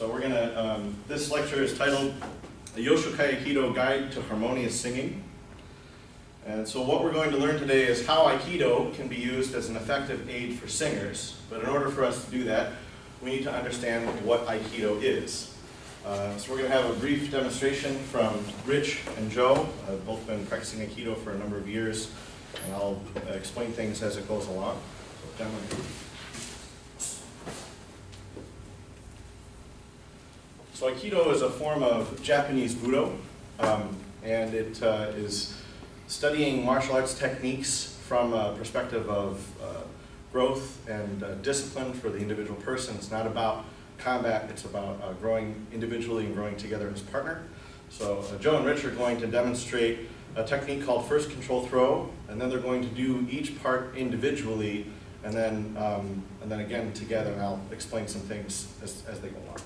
So we're gonna, this lecture is titled The Yoshokai Aikido Guide to Harmonious Singing. And so what we're going to learn today is how Aikido can be used as an effective aid for singers. But in order for us to do that, we need to understand what Aikido is. So we're going to have a brief demonstration from Rich and Joe. I've both been practicing Aikido for a number of years, and I'll explain things as it goes along. So, So Aikido is a form of Japanese Budo, and it is studying martial arts techniques from a perspective of growth and discipline for the individual person. It's not about combat, it's about growing individually and growing together as partner. So Joe and Rich are going to demonstrate a technique called first control throw, and then they're going to do each part individually, and then again together, and I'll explain some things as they go along.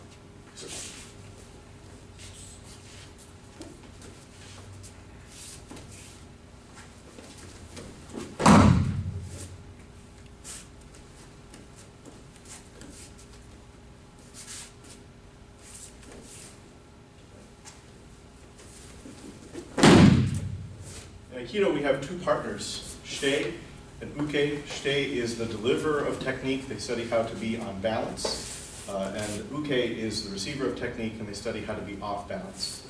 In Aikido, we have two partners, Shite and Uke. Shite is the deliverer of technique. They study how to be on balance. And Uke is the receiver of technique, and they study how to be off balance.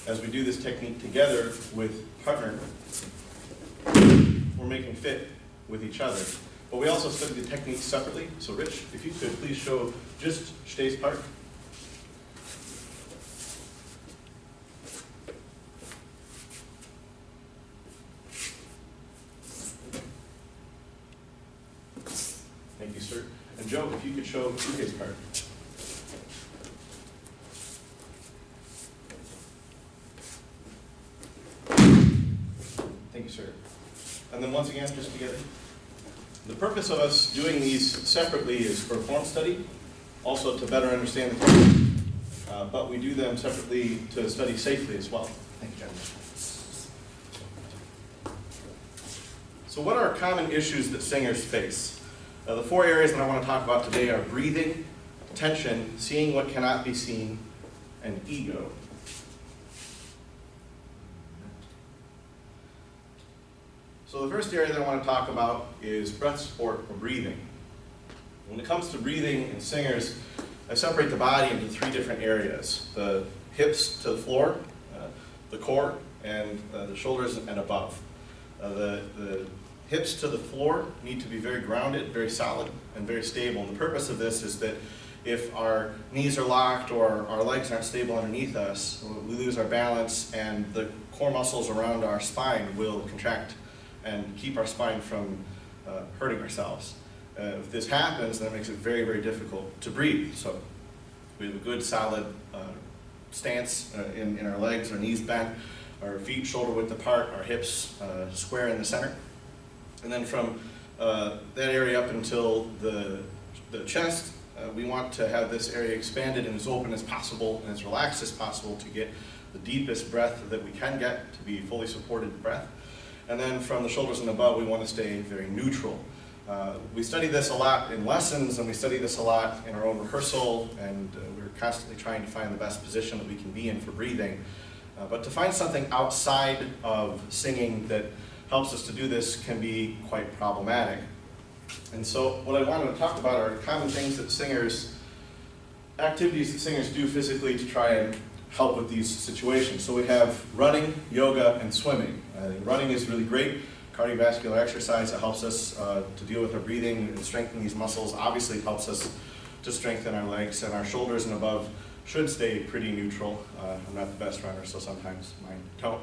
As we do this technique together with partner, we're making fit with each other. But we also study the techniques separately. So Rich, if you could please show just Shite's part. Thank you, sir. And Joe, if you could show Uke's part. Thank you, sir. And then once again, just together. The purpose of us doing these separately is for form study, also to better understand the technique, but we do them separately to study safely as well. Thank you, gentlemen. So what are common issues that singers face? The four areas that I want to talk about today are breathing, tension, seeing what cannot be seen, and ego. So the first area that I want to talk about is breath support or breathing. When it comes to breathing in singers, I separate the body into three different areas: the hips to the floor, the core, and the shoulders and above. The hips to the floor need to be very grounded, very solid, and very stable. And the purpose of this is that if our knees are locked or our legs aren't stable underneath us, we lose our balance, and the core muscles around our spine will contract and keep our spine from hurting ourselves. If this happens, then it makes it very, very difficult to breathe. So we have a good, solid stance in our legs, our knees bent, our feet shoulder width apart, our hips square in the center. And then from that area up until the chest, we want to have this area expanded and as open as possible and as relaxed as possible to get the deepest breath that we can get, to be fully supported breath. And then from the shoulders and above, we want to stay very neutral. We study this a lot in lessons, and we study this a lot in our own rehearsal, and we're constantly trying to find the best position that we can be in for breathing. But to find something outside of singing that helps us to do this can be quite problematic. And so what I wanted to talk about are common things that activities that singers do physically to try and help with these situations. So we have running, yoga, and swimming. Running is really great. Cardiovascular exercise. It helps us to deal with our breathing and strengthen these muscles. Obviously, it helps us to strengthen our legs, and our shoulders and above should stay pretty neutral. I'm not the best runner, so sometimes mine don't.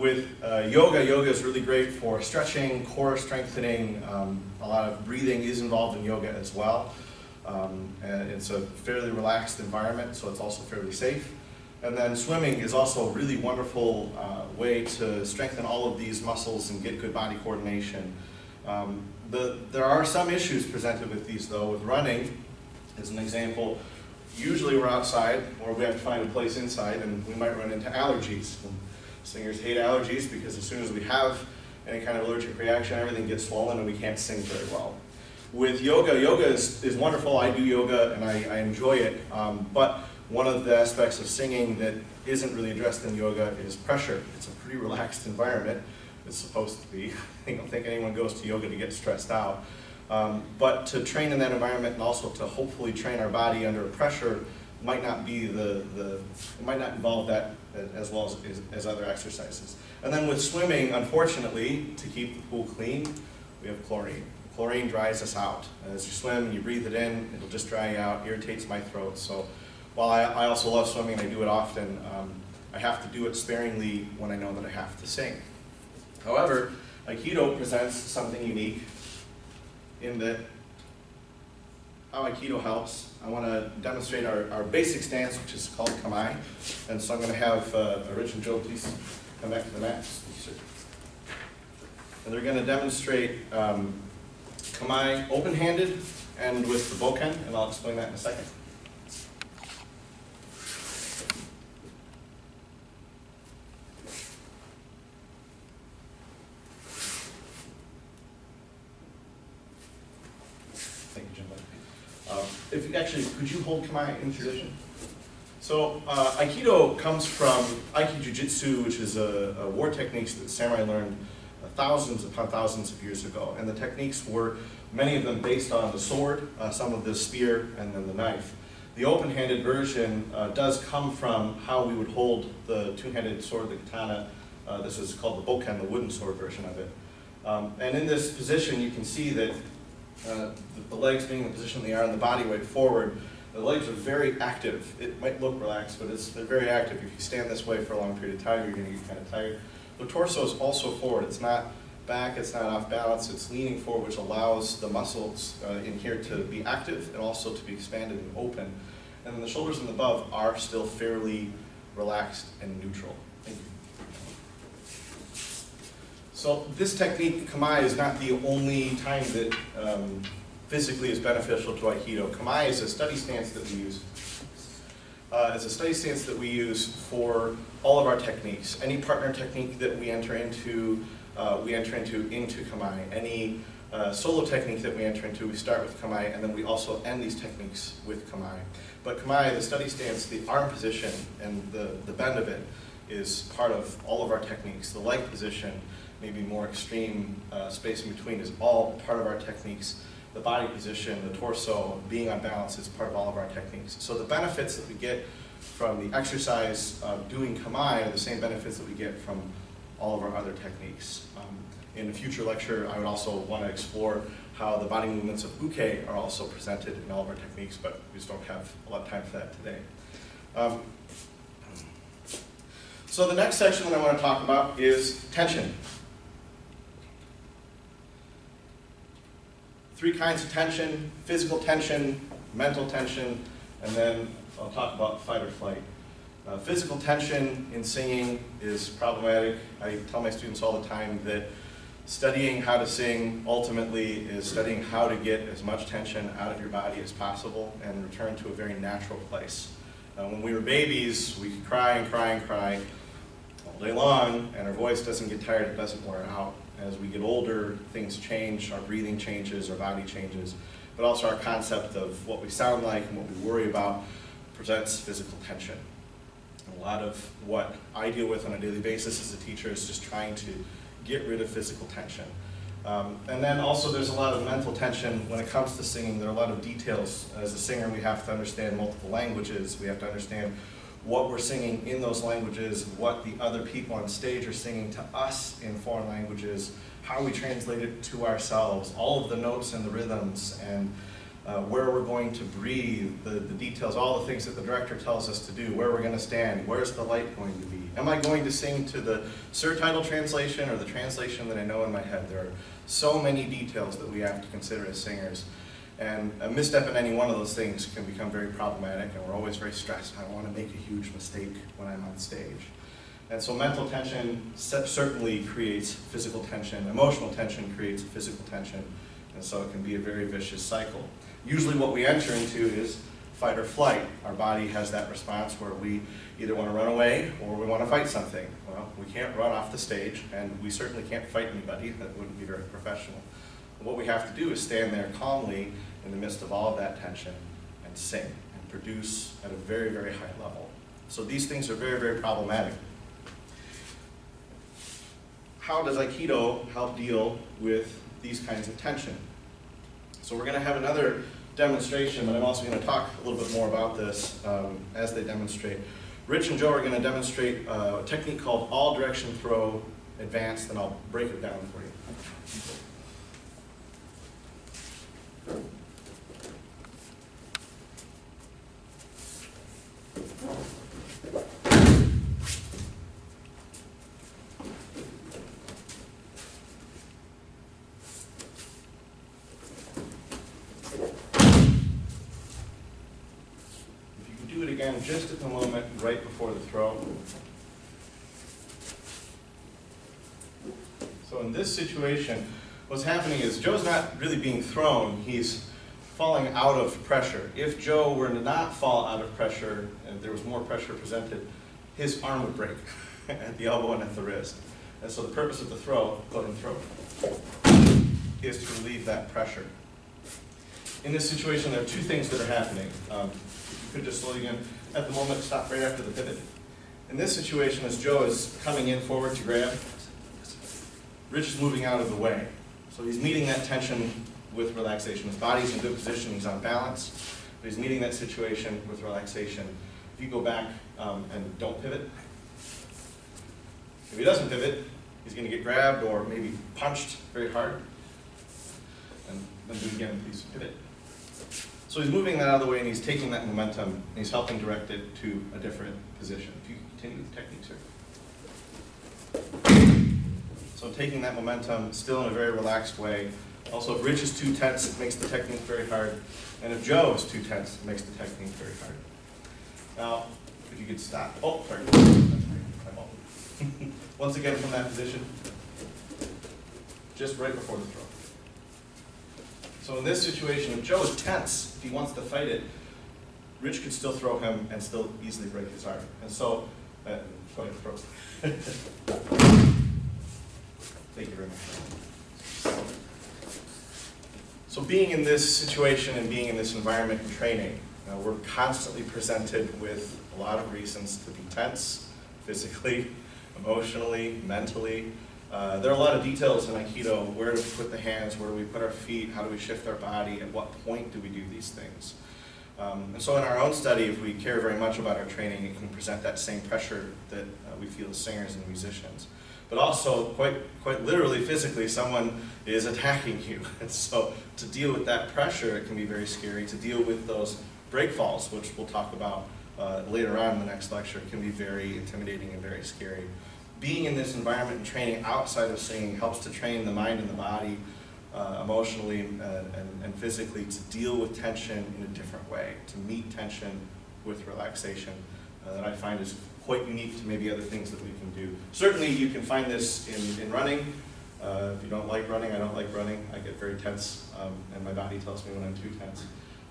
With yoga is really great for stretching, core strengthening. A lot of breathing is involved in yoga as well. And it's a fairly relaxed environment, so it's also fairly safe. And then swimming is also a really wonderful way to strengthen all of these muscles and get good body coordination. There are some issues presented with these though. With running, as an example, usually we're outside or we have to find a place inside, and we might run into allergies. And singers hate allergies because as soon as we have any kind of allergic reaction, everything gets swollen and we can't sing very well. with yoga, yoga is wonderful. I do yoga and I enjoy it, but one of the aspects of singing that isn't really addressed in yoga is pressure. It's a pretty relaxed environment. It's supposed to be. I don't think anyone goes to yoga to get stressed out. But to train in that environment and also to hopefully train our body under pressure might not be it might not involve that as well as other exercises. And then with swimming, unfortunately, to keep the pool clean, we have chlorine. Chlorine dries us out. As you swim and you breathe it in, it'll just dry you out, irritates my throat. So while I also love swimming and I do it often, I have to do it sparingly when I know that I have to sing. However, Aikido presents something unique in that how Aikido helps. I want to demonstrate our basic stance, which is called Kamae. And so I'm going to have Rich and Joe please come back to the mat. And they're going to demonstrate Kamae open-handed and with the bokken, and I'll explain that in a second. Could you hold Kamae in position? So Aikido comes from Aiki Jiu-Jitsu, which is a war techniques that samurai learned thousands upon thousands of years ago. And the techniques were, many of them based on the sword, some of the spear, and then the knife. The open-handed version does come from how we would hold the two-handed sword, the katana. This is called the bokken, the wooden sword version of it. And in this position, you can see that the legs being in the position they are and the body weight forward, the legs are very active. It might look relaxed, but they're very active. If you stand this way for a long period of time, you're going to get kind of tired. The torso is also forward. It's not back, it's not off balance, it's leaning forward, which allows the muscles in here to be active and also to be expanded and open. And then the shoulders and the above are still fairly relaxed and neutral. Thank you. So this technique, Kamae, is not the only time that physically is beneficial to Aikido. Kamae is a study stance that we use. It's a study stance that we use for all of our techniques. Any partner technique that we enter into Kamae. Any solo technique that we enter into, we start with Kamae, and then we also end these techniques with Kamae. But Kamae, the study stance, the arm position and the bend of it is part of all of our techniques. The leg position, maybe more extreme space in between, is all part of our techniques. The body position, the torso, being on balance is part of all of our techniques. So the benefits that we get from the exercise of doing Kamae are the same benefits that we get from all of our other techniques. In a future lecture, I would also want to explore how the body movements of uke are also presented in all of our techniques, but we just don't have a lot of time for that today. So the next section that I want to talk about is tension. Three kinds of tension: physical tension, mental tension, and then I'll talk about fight or flight. Physical tension in singing is problematic. I tell my students all the time that studying how to sing ultimately is studying how to get as much tension out of your body as possible and return to a very natural place. When we were babies, we could cry and cry and cry all day long, and our voice doesn't get tired, it doesn't wear out. As we get older, things change, our breathing changes, our body changes, but also our concept of what we sound like and what we worry about presents physical tension. And a lot of what I deal with on a daily basis as a teacher is just trying to get rid of physical tension. And then also there's a lot of mental tension when it comes to singing. There are a lot of details. As a singer, we have to understand multiple languages. We have to understand what we're singing in those languages, what the other people on stage are singing to us in foreign languages, how we translate it to ourselves, all of the notes and the rhythms, and where we're going to breathe, the details, all the things that the director tells us to do, where we're going to stand, where's the light going to be. Am I going to sing to the surtitle translation or the translation that I know in my head? There are so many details that we have to consider as singers. And a misstep in any one of those things can become very problematic, and we're always very stressed. I don't want to make a huge mistake when I'm on stage. And so mental tension certainly creates physical tension. Emotional tension creates physical tension. And so it can be a very vicious cycle. Usually what we enter into is fight or flight. Our body has that response where we either want to run away or we want to fight something. Well, we can't run off the stage, and we certainly can't fight anybody. That wouldn't be very professional. And what we have to do is stand there calmly in the midst of all of that tension and sing and produce at a very, very high level. So these things are very, very problematic. How does Aikido help deal with these kinds of tension? So we're going to have another demonstration, but I'm also going to talk a little bit more about this as they demonstrate. Rich and Joe are going to demonstrate a technique called all direction throw advanced, and I'll break it down for you. Just at the moment, right before the throw. So in this situation, what's happening is Joe's not really being thrown, he's falling out of pressure. If Joe were to not fall out of pressure, and there was more pressure presented, his arm would break at the elbow and at the wrist. And so the purpose of the throw, go ahead and throw, is to relieve that pressure. In this situation, there are two things that are happening. If you could just slowly again, at the moment, stop right after the pivot. In this situation, as Joe is coming in forward to grab, Rich is moving out of the way. So he's meeting that tension with relaxation. His body's in good position, he's on balance, but he's meeting that situation with relaxation. If you go back and don't pivot, if he doesn't pivot, he's going to get grabbed or maybe punched very hard. And then do it again, please pivot. So he's moving that out of the way and he's taking that momentum and he's helping direct it to a different position. If you continue with the technique, sir. So taking that momentum still in a very relaxed way. Also, if Rich is too tense, it makes the technique very hard. And if Joe is too tense, it makes the technique very hard. Now, if you could stop. Oh, sorry. Once again from that position, just right before the throw. So in this situation, if Joe is tense, if he wants to fight it, Rich could still throw him and still easily break his arm. And so, go ahead, throw. Thank you very much. So being in this situation and being in this environment and training, we're constantly presented with a lot of reasons to be tense, physically, emotionally, mentally. There are a lot of details in Aikido. Where do we put the hands? Where do we put our feet? How do we shift our body? At what point do we do these things? And so in our own study, if we care very much about our training, it can present that same pressure that we feel as singers and musicians. But also, quite literally, physically, someone is attacking you. And so to deal with that pressure, it can be very scary. To deal with those break falls, which we'll talk about later on in the next lecture, can be very intimidating and very scary. Being in this environment and training outside of singing helps to train the mind and the body emotionally and physically to deal with tension in a different way, to meet tension with relaxation that I find is quite unique to maybe other things that we can do. Certainly you can find this in running. If you don't like running, I don't like running. I get very tense and my body tells me when I'm too tense.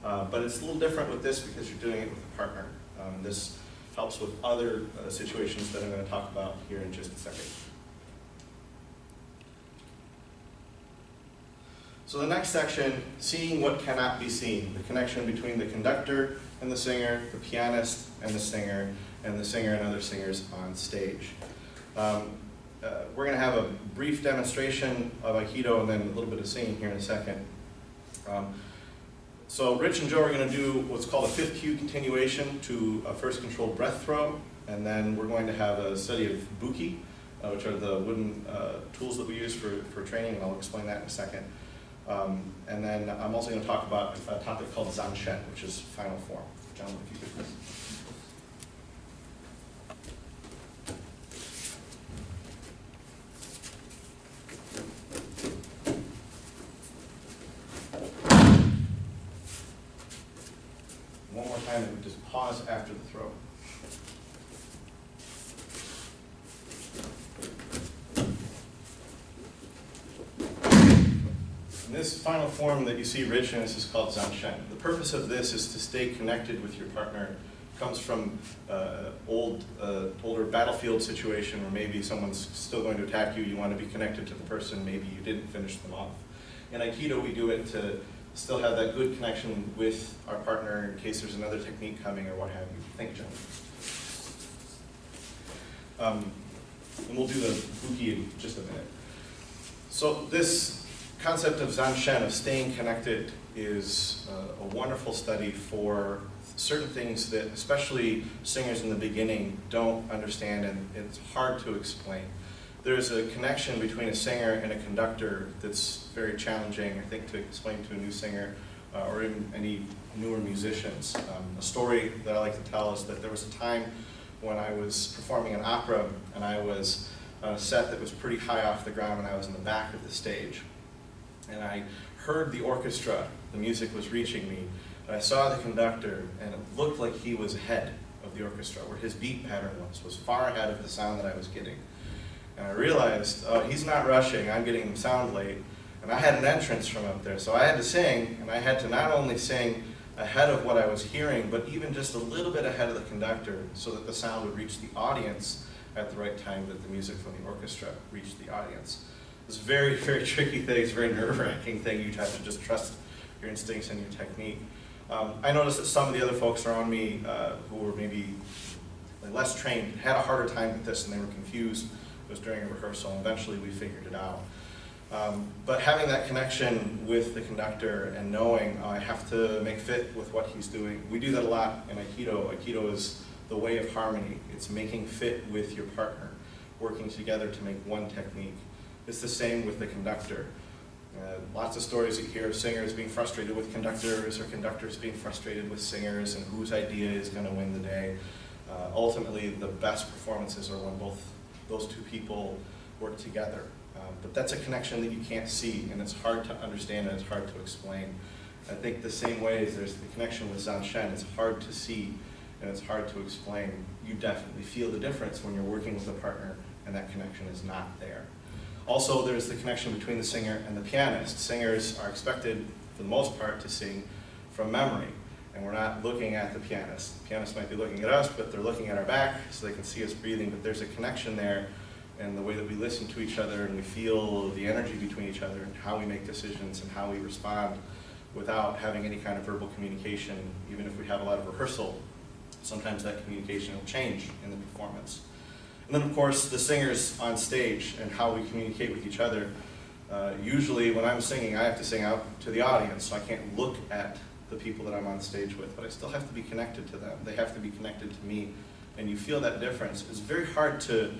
But it's a little different with this because you're doing it with a partner. This helps with other situations that I'm going to talk about here in just a second. So the next section, seeing what cannot be seen, the connection between the conductor and the singer, the pianist and the singer and other singers on stage. We're going to have a brief demonstration of Aikido and then a little bit of singing here in a second. So Rich and Joe are going to do what's called a fifth cue continuation to a first controlled breath throw, and then we're going to have a study of buki, which are the wooden tools that we use for training, and I'll explain that in a second. And then I'm also going to talk about a topic called zanshen, which is final form. Gentlemen, if you could please. One more time, and just pause after the throw. And this final form that you see Rich in is called zanshen. The purpose of this is to stay connected with your partner. It comes from older battlefield situation where maybe someone's still going to attack you. You want to be connected to the person. Maybe you didn't finish them off. In Aikido, we do it to still have that good connection with our partner in case there's another technique coming or what have you. Thank you, gentlemen. And we'll do the buki in just a minute. So this concept of zanshen, of staying connected, is a wonderful study for certain things that especially singers in the beginning don't understand, and it's hard to explain. There's a connection between a singer and a conductor that's very challenging, I think, to explain to a new singer or even any newer musicians. A story that I like to tell is that there was a time when I was performing an opera and I was on a set that was pretty high off the ground and I was in the back of the stage. And I heard the orchestra, the music was reaching me, and I saw the conductor and it looked like he was ahead of the orchestra, where his beat pattern was far ahead of the sound that I was getting. And I realized, oh, he's not rushing, I'm getting sound late. And I had an entrance from up there, so I had to sing, and I had to not only sing ahead of what I was hearing, but even just a little bit ahead of the conductor so that the sound would reach the audience at the right time that the music from the orchestra reached the audience. It's a very, very tricky thing, it's a very nerve-wracking thing. You have to just trust your instincts and your technique. I noticed that some of the other folks around me who were maybe less trained had a harder time with this and they were confused. It was during a rehearsal, and eventually we figured it out. But having that connection with the conductor and knowing I have to make fit with what he's doing, we do that a lot in Aikido. Aikido is the way of harmony. It's making fit with your partner, working together to make one technique. It's the same with the conductor. Lots of stories you hear of singers being frustrated with conductors or conductors being frustrated with singers and whose idea is going to win the day. Ultimately, the best performances are when both those two people work together. But that's a connection that you can't see, and it's hard to understand and it's hard to explain. I think the same way as there's the connection with zanshen, it's hard to see and it's hard to explain. You definitely feel the difference when you're working with a partner and that connection is not there. Also, there's the connection between the singer and the pianist. Singers are expected, for the most part, to sing from memory, and we're not looking at the pianist. The pianist might be looking at us, but they're looking at our back so they can see us breathing, but there's a connection there and the way that we listen to each other and we feel the energy between each other and how we make decisions and how we respond without having any kind of verbal communication. Even if we have a lot of rehearsal, sometimes that communication will change in the performance. And then of course the singers on stage and how we communicate with each other. Usually when I'm singing, I have to sing out to the audience, so I can't look at the people that I'm on stage with, but I still have to be connected to them. They have to be connected to me, and you feel that difference. It's very hard to,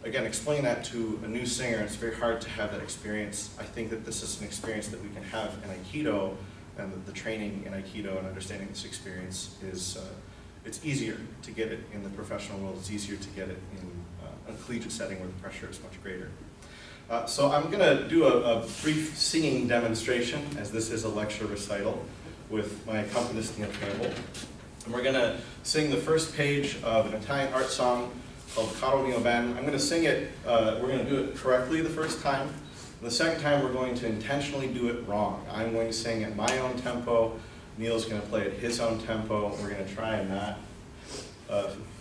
again, explain that to a new singer. It's very hard to have that experience. I think that this is an experience that we can have in Aikido, and the training in Aikido and understanding this experience is, it's easier to get it in the professional world. It's easier to get it in a collegiate setting where the pressure is much greater. So I'm going to do a brief singing demonstration, as this is a lecture recital, with my accompanist, Neill Campbell. And we're going to sing the first page of an Italian art song called Caro mio ben. I'm going to sing it, we're going to do it correctly the first time. The second time we're going to intentionally do it wrong. I'm going to sing at my own tempo. Neill's going to play at his own tempo. We're going to try and not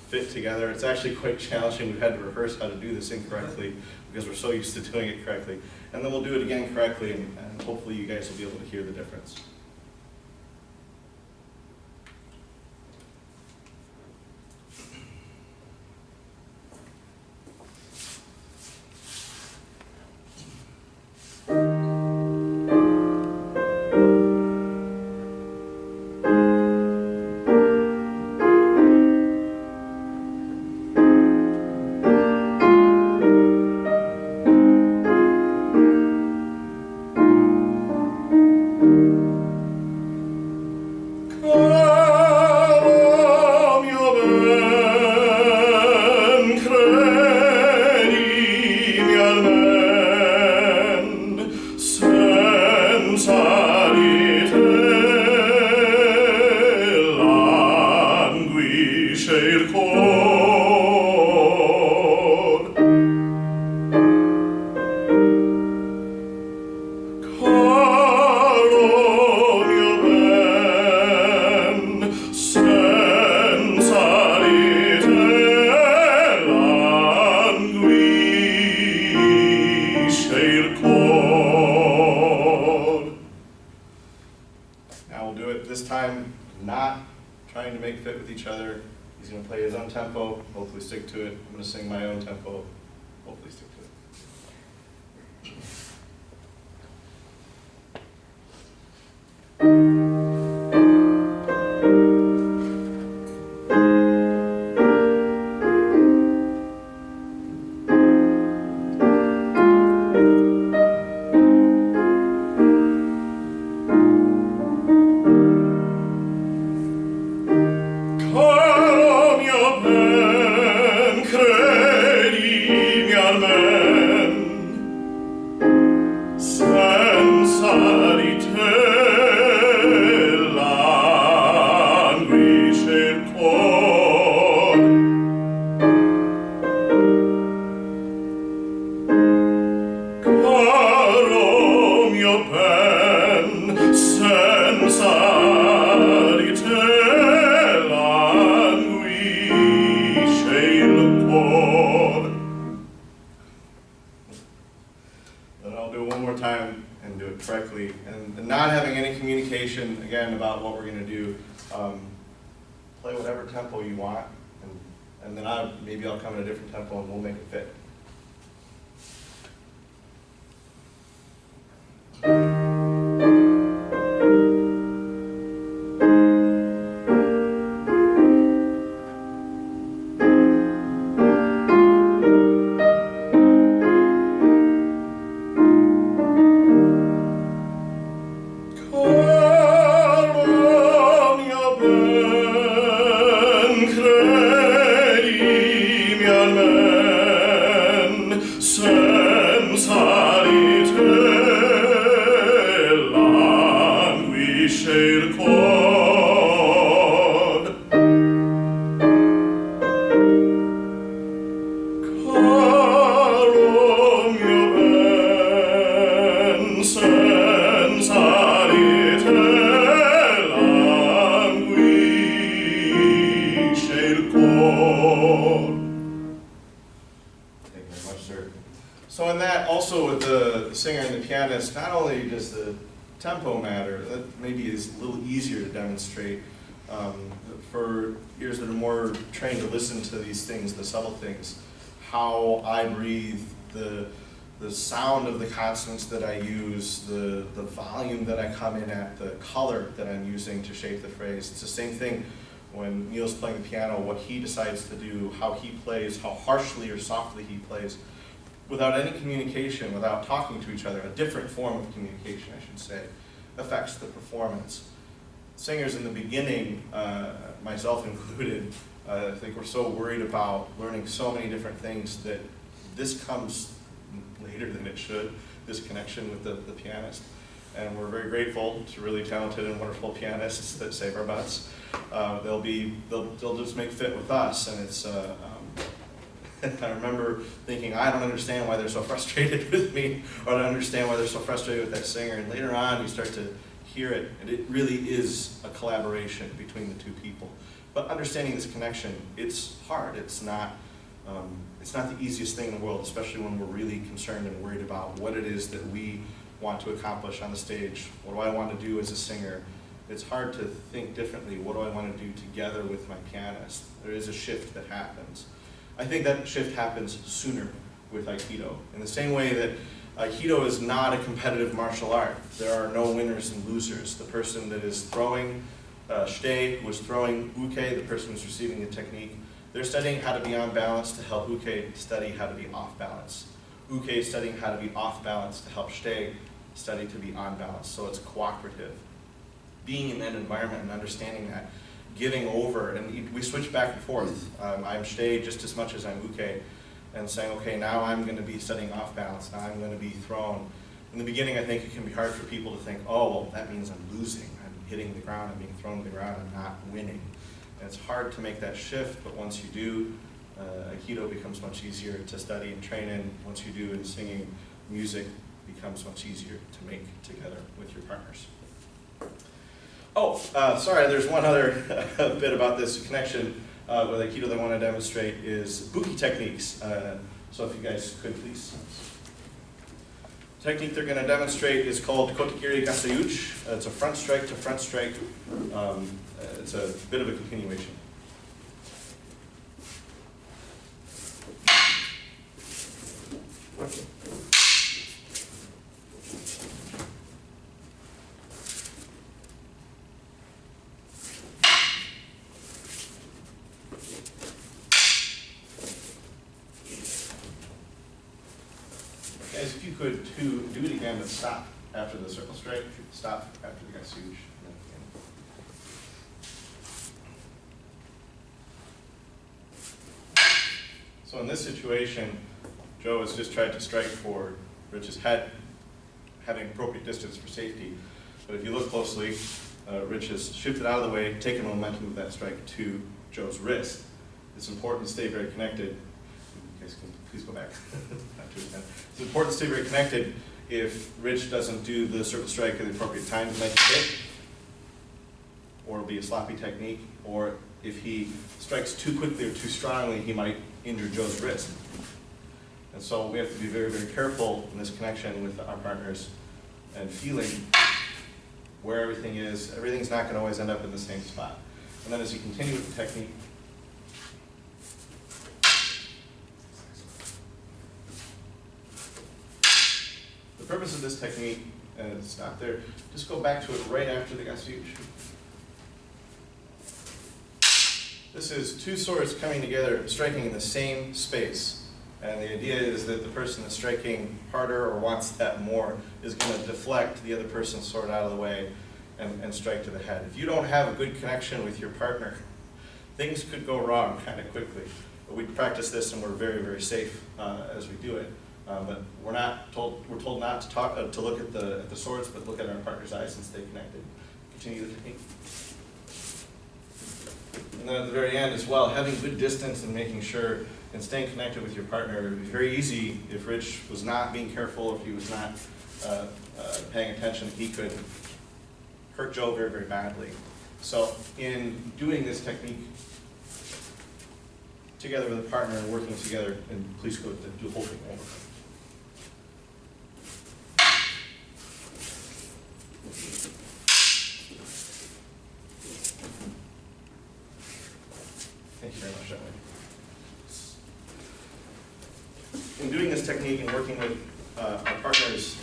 fit together. It's actually quite challenging. We've had to rehearse how to do this incorrectly because we're so used to doing it correctly. And then we'll do it again correctly, and hopefully you guys will be able to hear the difference. other. He's going to play his own tempo, hopefully stick to it. I'm going to sing my own tempo, hopefully stick to it. Again, about what we're going to do. Play whatever tempo you want, and then maybe I'll come in a different tempo and we'll make it fit. So in that, also with the singer and the pianist, not only does the tempo matter, that maybe is a little easier to demonstrate for ears that are more trained to listen to these things, the subtle things, how I breathe, the sound of the consonants that I use, the volume that I come in at, the color that I'm using to shape the phrase. It's the same thing when Neill's playing the piano, what he decides to do, how he plays, how harshly or softly he plays, without any communication, without talking to each other, a different form of communication, I should say, affects the performance. Singers in the beginning, myself included, I think we're so worried about learning so many different things that this comes later than it should, this connection with the pianist. And we're very grateful to really talented and wonderful pianists that save our butts. They'll just make fit with us, and it's. I remember thinking, I don't understand why they're so frustrated with me, or I don't understand why they're so frustrated with that singer. And later on, you start to hear it, and it really is a collaboration between the two people. But understanding this connection, it's hard. It's not the easiest thing in the world, especially when we're really concerned and worried about what it is that we want to accomplish on the stage. What do I want to do as a singer? It's hard to think differently. What do I want to do together with my pianist? There is a shift that happens. I think that shift happens sooner with Aikido. In the same way that Aikido is not a competitive martial art. There are no winners and losers. The person that is throwing shite, who is throwing uke, the person who's receiving the technique, they're studying how to be on balance to help uke study how to be off balance. Uke is studying how to be off balance to help shite study to be on balance. So it's cooperative. Being in that environment and understanding that, giving over, and we switch back and forth. I'm shite just as much as I'm uke, and saying, okay, now I'm going to be studying off balance, now I'm going to be thrown. In the beginning, I think it can be hard for people to think, oh, well, that means I'm losing, I'm hitting the ground, I'm being thrown to the ground, I'm not winning. And it's hard to make that shift, but once you do, Aikido becomes much easier to study and train in. Once you do in singing, music becomes much easier to make together with your partners. Oh, sorry, there's one other bit about this connection with Aikido that I want to demonstrate is buki techniques. So if you guys could please. The technique they're going to demonstrate is called kotekiri gasayuchi. It's a front strike to front strike. It's a bit of a continuation. could do it again, but stop after the circle strike, stop after the gasuge. So in this situation, Joe has just tried to strike for Rich's head, having appropriate distance for safety. But if you look closely, Rich has shifted out of the way, taken momentum of that strike to Joe's wrist. It's important to stay very connected. You guys can please go back. Not too again. It's important to stay very connected if Rich doesn't do the circle strike at the appropriate time to make a hit, or it'll be a sloppy technique, or if he strikes too quickly or too strongly, he might injure Joe's wrist. And so we have to be very, very careful in this connection with our partners and feeling where everything is. Everything's not going to always end up in the same spot. And then as you continue with the technique, the purpose of this technique, and it's not there, just go back to it right after the gasuge. This is two swords coming together, striking in the same space. And the idea is that the person that's striking harder or wants that more is going to deflect the other person's sword out of the way and strike to the head. If you don't have a good connection with your partner, things could go wrong kind of quickly. But we practice this and we're very, very safe as we do it. But we're told not to talk to look at the swords, but look at our partner's eyes and stay connected. Continue the technique. And then at the very end as well, having good distance and making sure and staying connected with your partner. It would be very easy if Rich was not being careful, if he was not paying attention, he could hurt Joe very, very badly. So in doing this technique together with a partner and working together, and please go do the whole thing over. Thank you very much, Emily. In doing this technique and working with our partners,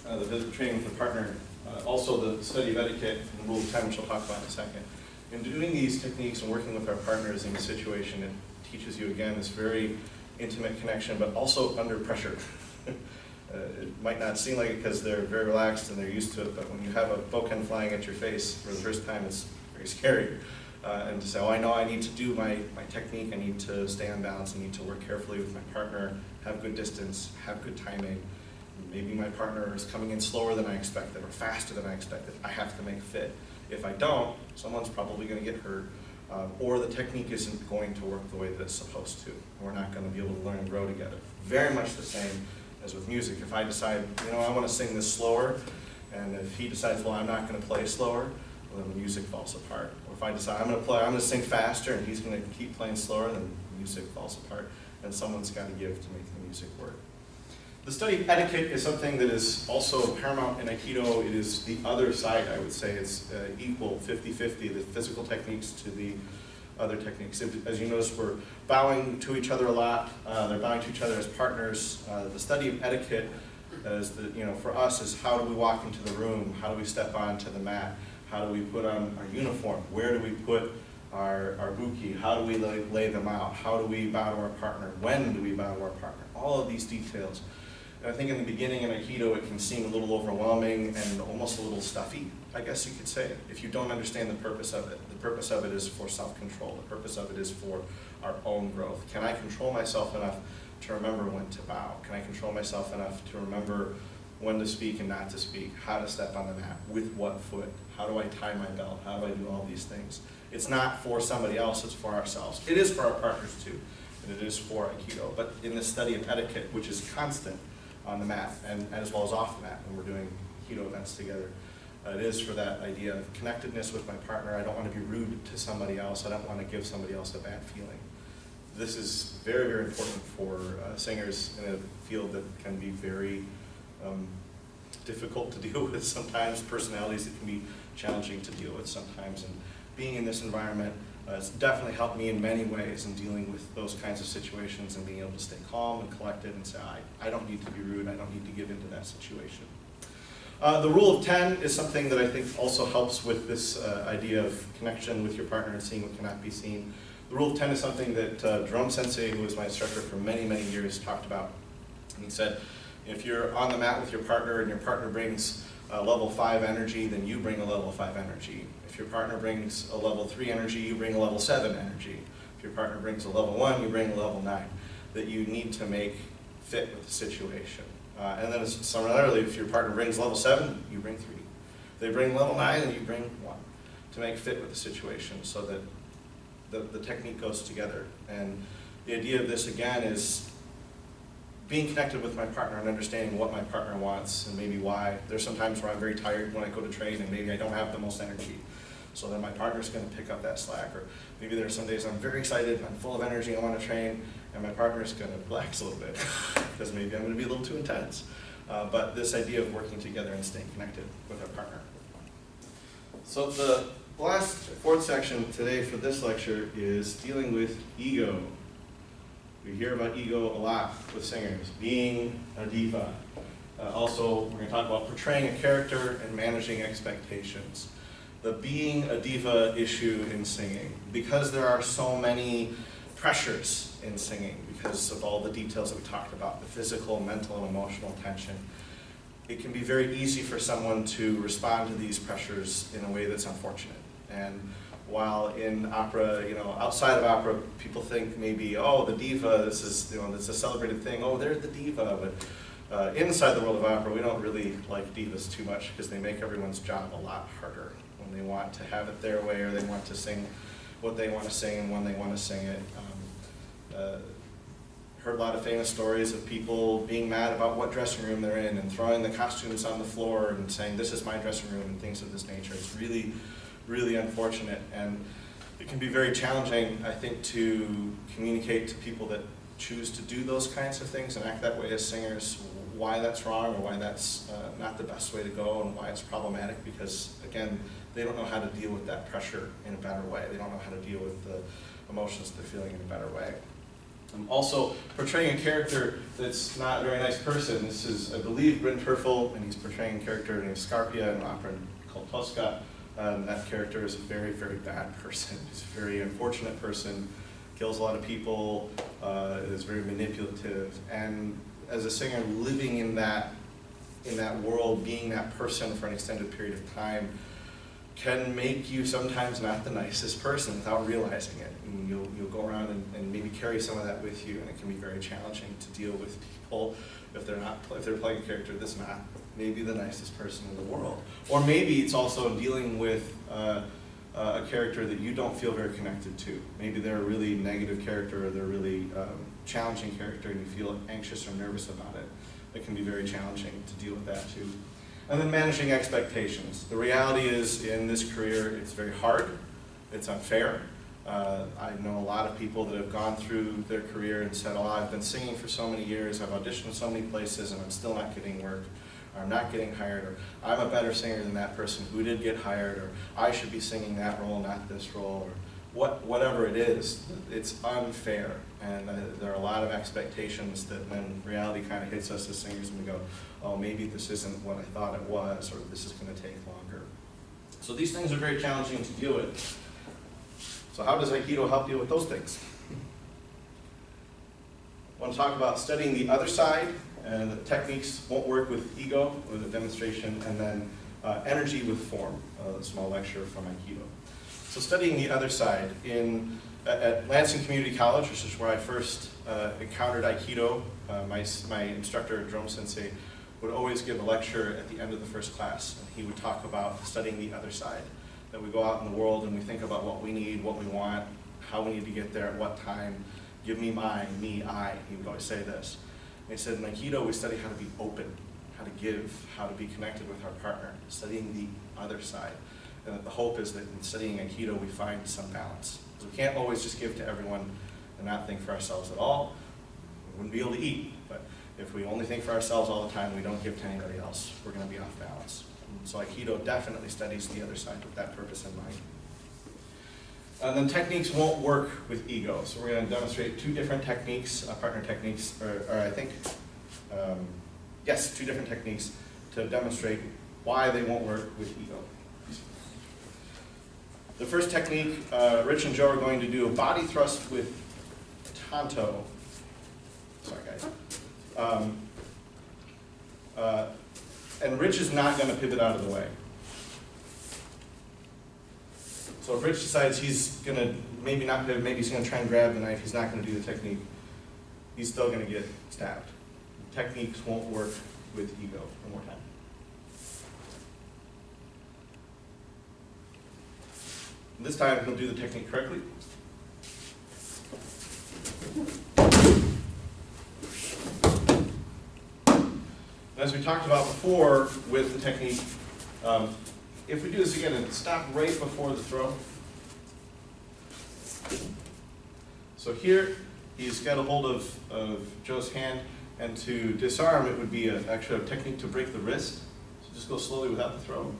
the visit training with the partner, also the study of etiquette and rule of 10, which I'll talk about in a second. In doing these techniques and working with our partners in this situation, it teaches you, again, this very intimate connection, but also under pressure. It might not seem like it because they're very relaxed and they're used to it, but when you have a bouquin flying at your face for the first time, it's very scary. And to say, oh, I know I need to do my technique, I need to stay on balance, I need to work carefully with my partner, have good distance, have good timing. Maybe my partner is coming in slower than I expected or faster than I expected. I have to make a fit. If I don't, someone's probably going to get hurt, or the technique isn't going to work the way that it's supposed to. We're not going to be able to learn and grow together. Very much the same as with music. If I decide, you know, I want to sing this slower, and if he decides, well, I'm not going to play slower, well, then the music falls apart. Or if I decide I'm going to sing faster, and he's going to keep playing slower, then the music falls apart, and someone's got to give to make the music work. The study of etiquette is something that is also paramount in Aikido. It is the other side, I would say. It's equal, 50-50, the physical techniques to the other techniques. As you notice, we're bowing to each other a lot. They're bowing to each other as partners. The study of etiquette, for us, is how do we walk into the room? How do we step onto the mat? How do we put on our uniform? Where do we put our buki? How do we lay them out? How do we bow to our partner? When do we bow to our partner? All of these details. And I think in the beginning in Aikido it can seem a little overwhelming and almost a little stuffy, I guess you could say, if you don't understand the purpose of it. The purpose of it is for self-control. The purpose of it is for our own growth. Can I control myself enough to remember when to bow? Can I control myself enough to remember when to speak and not to speak? How to step on the mat? With what foot? How do I tie my belt? How do I do all these things? It's not for somebody else, it's for ourselves. It is for our partners too, and it is for Aikido. But in this study of etiquette, which is constant, on the mat, and as well as off the mat when we're doing Aikido events together. It is for that idea of connectedness with my partner. I don't want to be rude to somebody else. I don't want to give somebody else a bad feeling. This is very, very important for singers in a field that can be very difficult to deal with sometimes, personalities that can be challenging to deal with sometimes. And being in this environment, it's definitely helped me in many ways in dealing with those kinds of situations and being able to stay calm and collected and say, I don't need to be rude, I don't need to give into that situation. The rule of 10 is something that I think also helps with this idea of connection with your partner and seeing what cannot be seen. The rule of 10 is something that Jerome Sensei, who was my instructor for many, many years, talked about. And he said, If you're on the mat with your partner and your partner brings a level 5 energy, then you bring a level 5 energy. If your partner brings a level 3 energy, you bring a level 7 energy. If your partner brings a level 1, you bring a level 9. That you need to make fit with the situation. And then similarly, if your partner brings level 7, you bring 3. If they bring level 9, then you bring 1. To make fit with the situation so that the technique goes together. And the idea of this, again, is being connected with my partner and understanding what my partner wants and maybe why. There's some times where I'm very tired when I go to train and maybe I don't have the most energy. So then my partner's going to pick up that slack. Or maybe there are some days I'm very excited, I'm full of energy, I want to train, and my partner's going to relax a little bit because maybe I'm going to be a little too intense. But this idea of working together and staying connected with our partner. So the last, fourth section today for this lecture is dealing with ego. We hear about ego a lot with singers, being a diva. Also, we're going to talk about portraying a character and managing expectations. The being a diva issue in singing, because there are so many pressures in singing, because of all the details that we talked about, the physical, mental, and emotional tension, it can be very easy for someone to respond to these pressures in a way that's unfortunate. And while in opera, outside of opera, people think maybe, oh, the diva, this is, it's a celebrated thing. Oh, they're the diva. But inside the world of opera, we don't really like divas too much because they make everyone's job a lot harder when they want to have it their way or they want to sing what they want to sing and when they want to sing it. Heard a lot of famous stories of people being mad about what dressing room they're in and throwing the costumes on the floor and saying, this is my dressing room, and things of this nature. It's really, really unfortunate, and it can be very challenging, I think, to communicate to people that choose to do those kinds of things and act that way as singers, why that's wrong or why that's not the best way to go and why it's problematic, because, again, they don't know how to deal with that pressure in a better way. They don't know how to deal with the emotions they're feeling in a better way. Also, portraying a character that's not a very nice person. This is, I believe, Bryn Terfel, and he's portraying a character named Scarpia in an opera called Tosca. That character is a very, very bad person. He's a very unfortunate person, kills a lot of people, is very manipulative. And as a singer, living in that world, being that person for an extended period of time, can make you sometimes not the nicest person without realizing it. And you'll go around and maybe carry some of that with you, and it can be very challenging to deal with people if they're playing a character that's not maybe the nicest person in the world. Or maybe it's also dealing with a character that you don't feel very connected to. Maybe they're a really negative character or they're a really challenging character and you feel anxious or nervous about it. It can be very challenging to deal with that too. And then managing expectations. The reality is, in this career, it's very hard, it's unfair. I know a lot of people that have gone through their career and said, oh, I've been singing for so many years, I've auditioned so many places, and I'm still not getting work, or I'm not getting hired, or I'm a better singer than that person who did get hired, or I should be singing that role, not this role, or whatever it is. It's unfair, and there are a lot of expectations that when reality kind of hits us as singers and we go, oh, maybe this isn't what I thought it was, or this is going to take longer. So these things are very challenging to deal with. So how does Aikido help deal with those things? I want to talk about studying the other side, and the techniques won't work with ego, with a demonstration, and then energy with form, a small lecture from Aikido. So studying the other side, at Lansing Community College, which is where I first encountered Aikido, my instructor, Drum Sensei, would always give a lecture at the end of the first class, and he would talk about studying the other side. That we go out in the world and we think about what we need, what we want, how we need to get there, at what time. Give me mine, me, I. He would always say this. And he said, in Aikido, we study how to be open, how to give, how to be connected with our partner, studying the other side. And that the hope is that in studying Aikido, we find some balance. Because we can't always just give to everyone and not think for ourselves at all. We wouldn't be able to eat. But if we only think for ourselves all the time, we don't give to anybody else, we're going to be off balance. So Aikido definitely studies the other side with that purpose in mind. And then techniques won't work with ego. So we're going to demonstrate two different techniques, partner techniques, or I think, yes, two different techniques to demonstrate why they won't work with ego. The first technique, Rich and Joe are going to do a body thrust with tanto. Sorry, guys. And Rich is not going to pivot out of the way. So if Rich decides he's going to maybe not pivot, maybe he's going to try and grab the knife, he's not going to do the technique, he's still going to get stabbed. Techniques won't work with ego. One more time. And this time he'll do the technique correctly. And as we talked about before with the technique, if we do this again and stop right before the throw. So here, he's got a hold of Joe's hand, and to disarm it would be actually a technique to break the wrist. So just go slowly without the throw.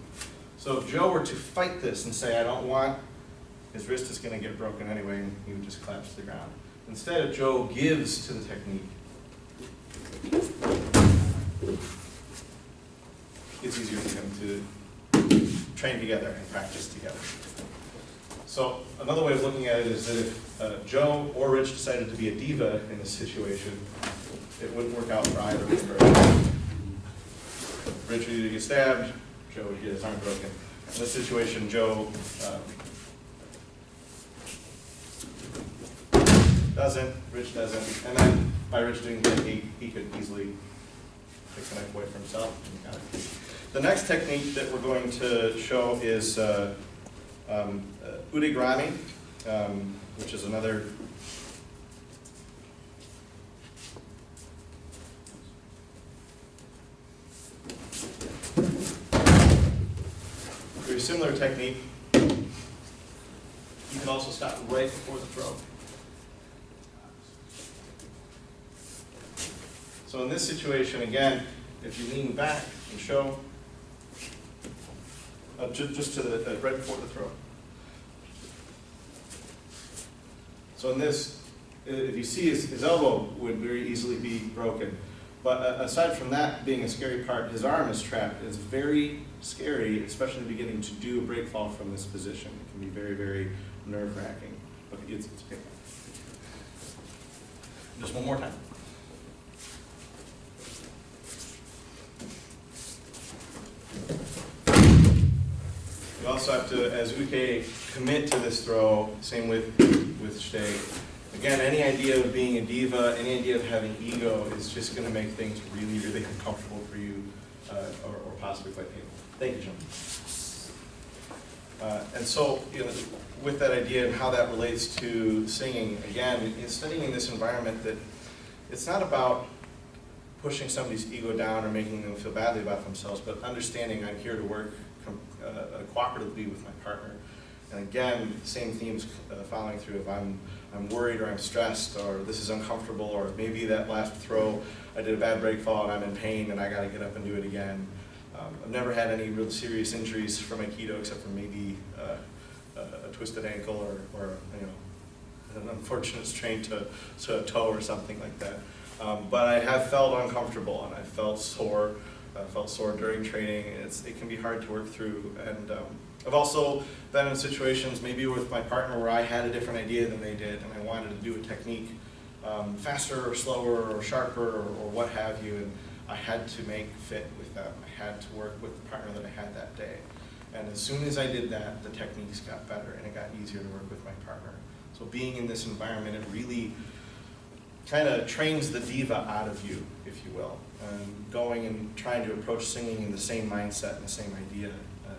So if Joe were to fight this and say, I don't want, his wrist is going to get broken anyway, and he would just collapse to the ground. Instead, if Joe gives to the technique, it's easier for him to train together and practice together. So another way of looking at it is that if Joe or Rich decided to be a diva in this situation, it wouldn't work out for either of them. Rich would either get stabbed, Joe would get his arm broken. In this situation, Joe doesn't, Rich doesn't, and then by Rich doing the technique, he could easily take the knife away from himself. And got it. The next technique that we're going to show is udegrami, which is another very similar technique. You can also stop right before the throw. So in this situation, again, if you lean back and show, just to the right before the throw. So in this, if you see his elbow would very easily be broken. But aside from that being a scary part, his arm is trapped. It's very scary, especially beginning to do a break fall from this position. It can be very, very nerve-wracking. But it's okay. Just one more time. You also have to, as uke, commit to this throw. Same with shite. Again, any idea of being a diva, any idea of having ego is just going to make things really, really uncomfortable for you, or possibly quite painful. Thank you, John. And so, with that idea and how that relates to singing, again, in studying in this environment, that it's not about pushing somebody's ego down or making them feel badly about themselves, but understanding I'm here to work cooperatively with my partner. And again, same themes following through. If I'm worried or I'm stressed or this is uncomfortable, or maybe that last throw I did a bad break fall and I'm in pain and I got to get up and do it again. I've never had any real serious injuries from Aikido except for maybe a twisted ankle or an unfortunate strain to a toe or something like that. But I have felt uncomfortable and I felt sore. During training. It can be hard to work through, and I've also been in situations, maybe with my partner, where I had a different idea than they did, and I wanted to do a technique faster or slower or sharper or what have you, and I had to make fit with them. I had to work with the partner that I had that day, and as soon as I did that, the techniques got better and it got easier to work with my partner. So being in this environment, it really kind of trains the diva out of you, if you will. And going and trying to approach singing in the same mindset and the same idea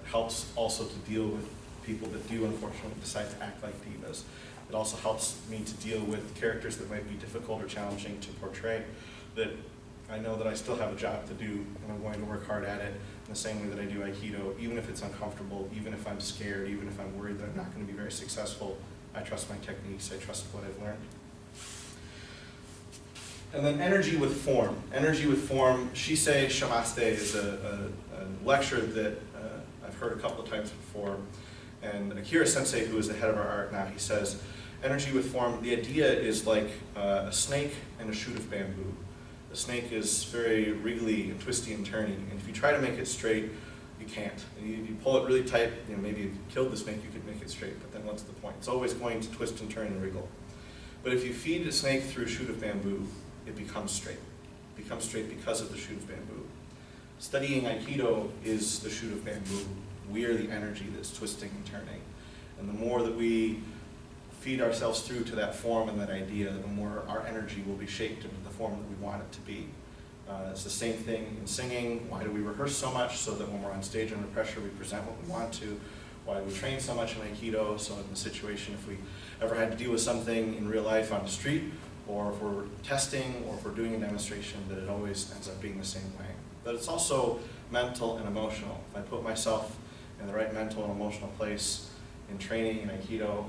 helps also to deal with people that do unfortunately decide to act like divas. It also helps me to deal with characters that might be difficult or challenging to portray, that I know that I still have a job to do and I'm going to work hard at it in the same way that I do Aikido, even if it's uncomfortable, even if I'm scared, even if I'm worried that I'm not going to be very successful. I trust my techniques, I trust what I've learned. And then energy with form. Energy with form, Shisei Shamaste is a lecture that I've heard a couple of times before. And Akira Sensei, who is the head of our art now, he says, energy with form, the idea is like a snake and a shoot of bamboo. The snake is very wriggly and twisty and turning, and if you try to make it straight, you can't. And you pull it really tight, maybe if you killed the snake, you could make it straight, but then what's the point? It's always going to twist and turn and wriggle. But if you feed a snake through a shoot of bamboo, it becomes straight. It becomes straight because of the shoot of bamboo. Studying Aikido is the shoot of bamboo. We are the energy that's twisting and turning. And the more that we feed ourselves through to that form and that idea, the more our energy will be shaped into the form that we want it to be. It's the same thing in singing. Why do we rehearse so much? So that when we're on stage under pressure, we present what we want to. Why do we train so much in Aikido? So in the situation, if we ever had to deal with something in real life on the street, or if we're testing, or if we're doing a demonstration, that it always ends up being the same way. But it's also mental and emotional. If I put myself in the right mental and emotional place in training in Aikido,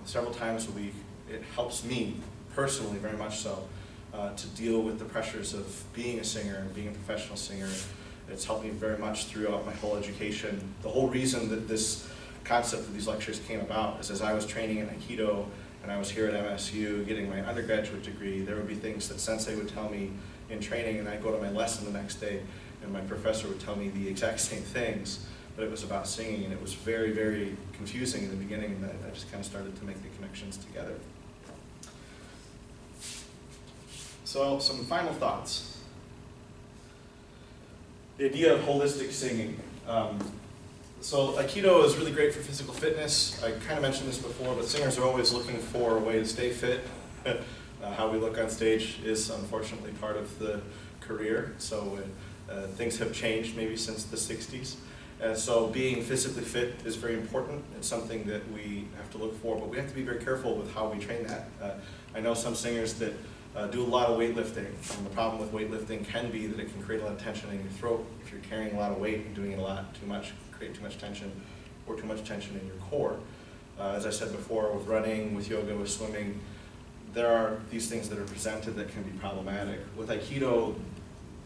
several times a week, it helps me personally very much so to deal with the pressures of being a singer and being a professional singer. It's helped me very much throughout my whole education. The whole reason that this concept of these lectures came about is as I was training in Aikido and I was here at MSU getting my undergraduate degree, there would be things that Sensei would tell me in training, and I'd go to my lesson the next day and my professor would tell me the exact same things, but it was about singing, and it was very, very confusing in the beginning, and I just kind of started to make the connections together. So, some final thoughts. The idea of holistic singing. So Aikido is really great for physical fitness. I kind of mentioned this before, but singers are always looking for a way to stay fit. How we look on stage is unfortunately part of the career, so things have changed maybe since the 60s. And so being physically fit is very important. It's something that we have to look for, but we have to be very careful with how we train that. I know some singers that do a lot of weightlifting, and the problem with weightlifting can be that it can create a lot of tension in your throat. If you're carrying a lot of weight and doing it a lot too much, create too much tension, or too much tension in your core. As I said before, with running, with yoga, with swimming, there are these things that are presented that can be problematic. With Aikido,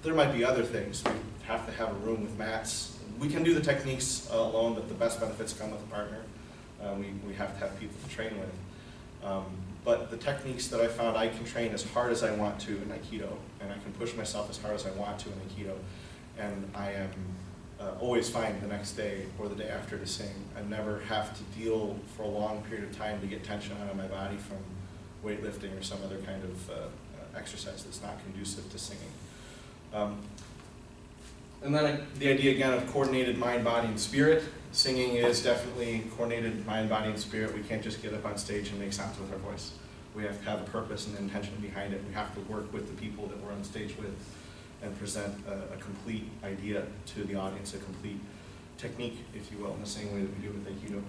there might be other things. We have to have a room with mats. We can do the techniques alone, but the best benefits come with a partner. We have to have people to train with. But the techniques that I found, I can train as hard as I want to in Aikido, and I can push myself as hard as I want to in Aikido, and I am always fine the next day or the day after to sing. I never have to deal for a long period of time to get tension out of my body from weightlifting or some other kind of exercise that's not conducive to singing. And then the idea again of coordinated mind, body, and spirit. Singing is definitely coordinated mind, body, and spirit. We can't just get up on stage and make sounds with our voice. We have to have a purpose and an intention behind it. We have to work with the people that we're on stage with and present a complete idea to the audience, a complete technique, if you will, in the same way that we do with Aikido.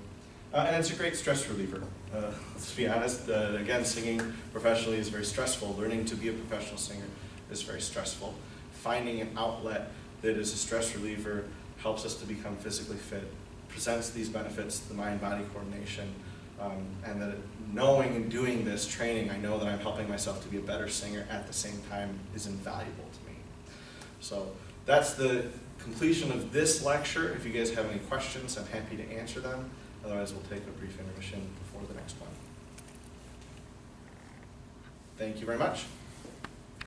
And it's a great stress reliever. Let's be honest, again, singing professionally is very stressful. Learning to be a professional singer is very stressful. Finding an outlet that is a stress reliever helps us to become physically fit, presents these benefits, the mind-body coordination, and that knowing and doing this training, I know that I'm helping myself to be a better singer at the same time is invaluable to me. So that's the completion of this lecture. If you guys have any questions, I'm happy to answer them. Otherwise, we'll take a brief intermission before the next one. Thank you very much.